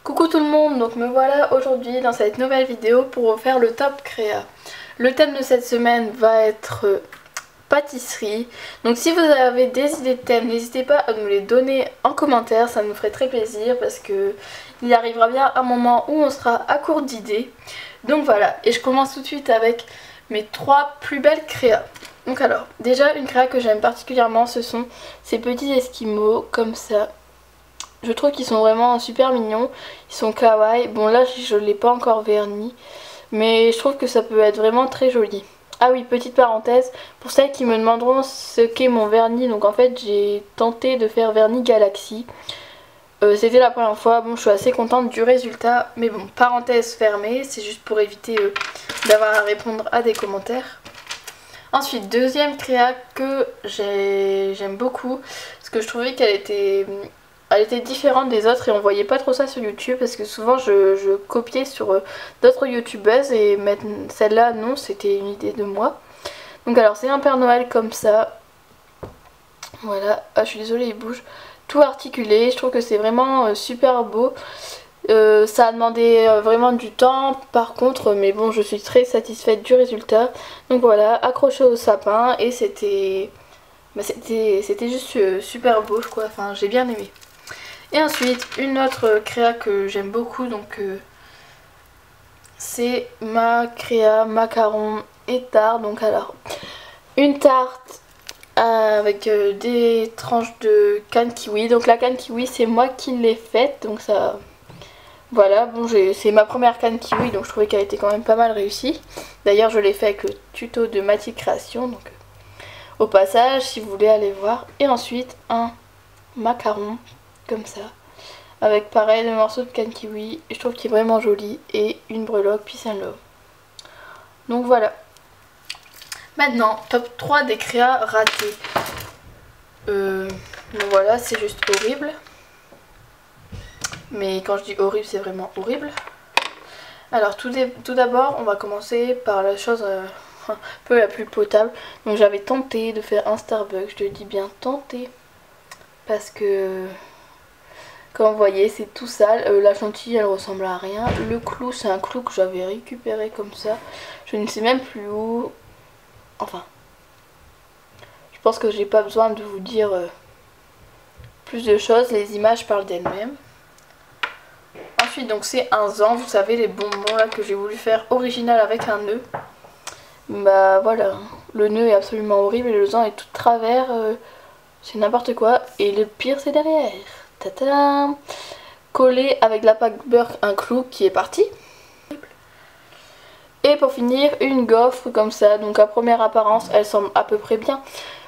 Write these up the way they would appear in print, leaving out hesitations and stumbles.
Coucou tout le monde, donc me voilà aujourd'hui dans cette nouvelle vidéo pour vous faire le top créa. Le thème de cette semaine va être pâtisserie. Donc si vous avez des idées de thème, n'hésitez pas à nous les donner en commentaire, ça nous ferait très plaisir parce que il arrivera bien un moment où on sera à court d'idées. Donc voilà, et je commence tout de suite avec mes 3 plus belles créas. Donc alors, déjà une créa que j'aime particulièrement, ce sont ces petits esquimaux comme ça. Je trouve qu'ils sont vraiment super mignons, ils sont kawaii. Bon là je ne l'ai pas encore verni, mais je trouve que ça peut être vraiment très joli. Ah oui, petite parenthèse, pour celles qui me demanderont ce qu'est mon vernis, donc en fait j'ai tenté de faire vernis Galaxy. C'était la première fois, bon je suis assez contente du résultat, mais bon, parenthèse fermée, c'est juste pour éviter d'avoir à répondre à des commentaires. Ensuite, deuxième créa que j'aime beaucoup, parce que je trouvais qu'elle était différente des autres et on voyait pas trop ça sur YouTube parce que souvent je copiais sur d'autres youtubeuses et celle-là non, c'était une idée de moi. Donc alors c'est un Père Noël comme ça, voilà, ah je suis désolée il bouge, tout articulé, je trouve que c'est vraiment super beau. Ça a demandé vraiment du temps par contre, mais bon je suis très satisfaite du résultat. Donc voilà, accroché au sapin et c'était juste super beau quoi, enfin j'ai bien aimé. Et ensuite, une autre créa que j'aime beaucoup, donc c'est ma créa macaron et tarte. Donc alors, une tarte avec des tranches de canne kiwi. Donc la canne kiwi, c'est moi qui l'ai faite, donc ça... Voilà, bon c'est ma première canne kiwi, donc je trouvais qu'elle était quand même pas mal réussie. D'ailleurs, je l'ai fait avec le tuto de Mathie Création, donc au passage, si vous voulez aller voir. Et ensuite, un macaron, comme ça. Avec pareil le morceau de canne kiwi, je trouve qu'il est vraiment joli, et une breloque Peace and Love. Donc voilà. Maintenant, top 3 des créas ratés. Donc voilà, c'est juste horrible. Mais quand je dis horrible, c'est vraiment horrible. Alors tout d'abord, on va commencer par la chose un peu la plus potable. Donc j'avais tenté de faire un Starbucks, je dis bien tenté. Parce que... Comme vous voyez, c'est tout sale. La chantilly, elle ressemble à rien. Le clou, c'est un clou que j'avais récupéré comme ça. Je ne sais même plus où. Enfin, je pense que j'ai pas besoin de vous dire plus de choses. Les images parlent d'elles-mêmes. Ensuite, donc c'est un Zan. Vous savez, les bonbons là que j'ai voulu faire original avec un nœud. Bah voilà, le nœud est absolument horrible et le Zan est tout de travers. C'est n'importe quoi. Et le pire, c'est derrière. Tadam! Collé avec la pâte beurre un clou qui est parti. Et pour finir, une gaufre comme ça. Donc à première apparence, elle semble à peu près bien.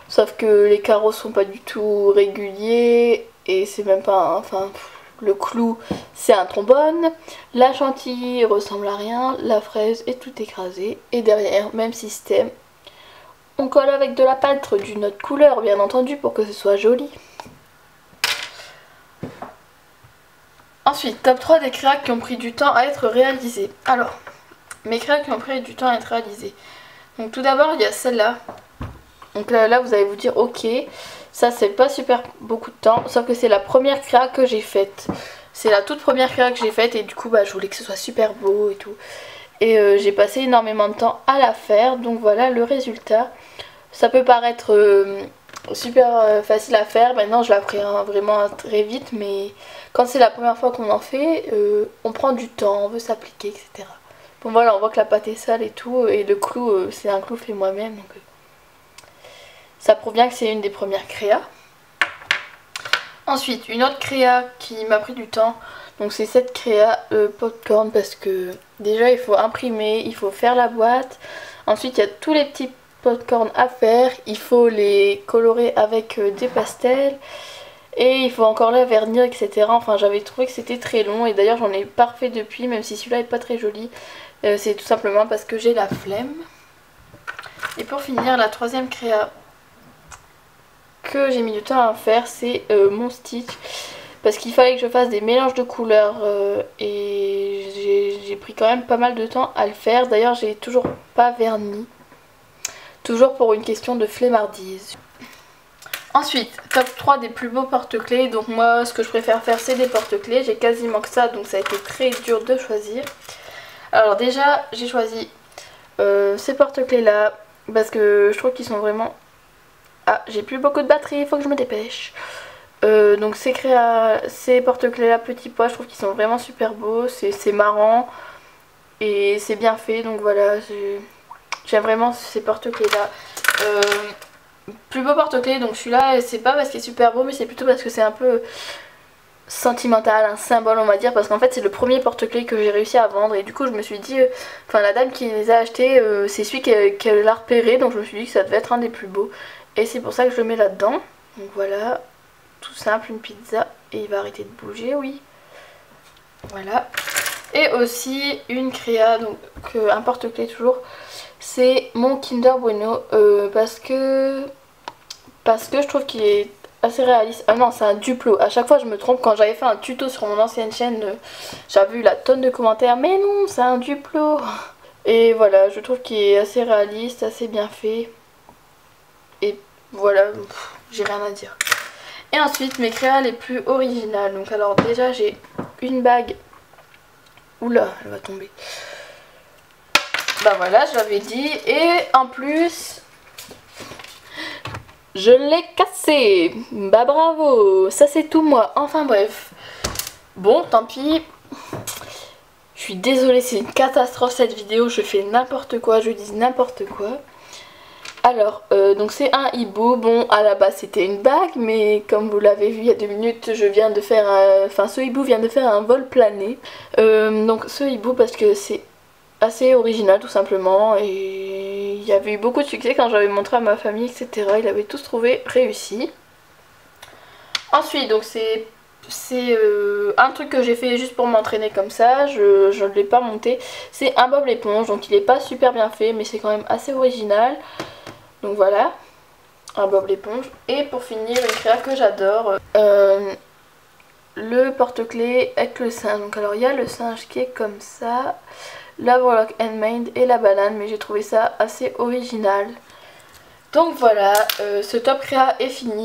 Sauf que les carreaux sont pas du tout réguliers. Et c'est même pas... Enfin, le clou, c'est un trombone. La chantilly ressemble à rien. La fraise est tout écrasée. Et derrière, même système. On colle avec de la pâte d'une autre couleur, bien entendu, pour que ce soit joli. Ensuite, top 3 des créas qui ont pris du temps à être réalisées. Alors, mes créas qui ont pris du temps à être réalisées. Donc tout d'abord, il y a celle-là. Donc là, vous allez vous dire, ok, ça c'est pas super beaucoup de temps. Sauf que c'est la première créa que j'ai faite. C'est la toute première créa que j'ai faite et du coup, bah, je voulais que ce soit super beau et tout. Et j'ai passé énormément de temps à la faire. Donc voilà le résultat. Ça peut paraître... super facile à faire, maintenant je la ferai vraiment très vite, mais quand c'est la première fois qu'on en fait, on prend du temps, on veut s'appliquer, etc. Bon voilà, on voit que la pâte est sale et tout, et le clou, c'est un clou fait moi-même, donc ça prouve bien que c'est une des premières créas. Ensuite, une autre créa qui m'a pris du temps, donc c'est cette créa popcorn, parce que déjà il faut imprimer, il faut faire la boîte, ensuite il y a tous les petits popcorn à faire, il faut les colorer avec des pastels et il faut encore les vernir, etc. Enfin j'avais trouvé que c'était très long et d'ailleurs j'en ai pas refait depuis, même si celui-là est pas très joli. C'est tout simplement parce que j'ai la flemme. Et pour finir, la troisième créa que j'ai mis du temps à faire, c'est mon Stitch, parce qu'il fallait que je fasse des mélanges de couleurs et j'ai pris quand même pas mal de temps à le faire. D'ailleurs j'ai toujours pas verni. Toujours pour une question de flemmardise. Ensuite, top 3 des plus beaux porte-clés. Donc moi, ce que je préfère faire, c'est des porte-clés. J'ai quasiment que ça, donc ça a été très dur de choisir. Alors déjà, j'ai choisi ces porte-clés là parce que je trouve qu'ils sont vraiment... Ah, j'ai plus beaucoup de batterie, il faut que je me dépêche. Donc ces porte-clés là petits pois, je trouve qu'ils sont vraiment super beaux, c'est marrant et c'est bien fait, donc voilà, j'aime vraiment ces porte-clés là. Plus beau porte-clés, donc celui-là, c'est pas parce qu'il est super beau, mais c'est plutôt parce que c'est un peu sentimental, un symbole on va dire, parce qu'en fait c'est le premier porte-clés que j'ai réussi à vendre et du coup je me suis dit, enfin la dame qui les a achetés, c'est celui qu'elle a repéré, donc je me suis dit que ça devait être un des plus beaux et c'est pour ça que je le mets là-dedans. Donc voilà, tout simple, une pizza et il va arrêter de bouger, oui. Voilà. Et aussi une créa, donc un porte-clés toujours, c'est mon Kinder Bueno parce que je trouve qu'il est assez réaliste. Ah non, c'est un Duplo. À chaque fois je me trompe, quand j'avais fait un tuto sur mon ancienne chaîne, j'avais eu la tonne de commentaires, mais non, c'est un Duplo. Et voilà, je trouve qu'il est assez réaliste, assez bien fait. Et voilà, j'ai rien à dire. Et ensuite mes créas les plus originales. Donc alors déjà j'ai une bague. Oula, elle va tomber. Bah voilà, je l'avais dit. Et en plus, je l'ai cassé. Bah bravo, ça c'est tout moi. Enfin bref. Bon, tant pis. Je suis désolée, c'est une catastrophe cette vidéo. Je fais n'importe quoi, je dis n'importe quoi. Alors, donc c'est un hibou. Bon, à la base c'était une bague, mais comme vous l'avez vu il y a 2 minutes, je viens de faire enfin ce hibou vient de faire un vol plané. Donc ce hibou parce que c'est assez original tout simplement, et il y avait eu beaucoup de succès quand j'avais montré à ma famille, etc. Ils l'avaient tous trouvé réussi. Ensuite, donc c'est un truc que j'ai fait juste pour m'entraîner comme ça, je ne l'ai pas monté. C'est un bob l'éponge, donc il n'est pas super bien fait, mais c'est quand même assez original. Donc voilà, un bob l'éponge. Et pour finir, une créa que j'adore, le porte-clés avec le singe. Donc alors il y a le singe qui est comme ça, la Warlock Handmade et la banane, mais j'ai trouvé ça assez original. Donc voilà, ce top créa est fini.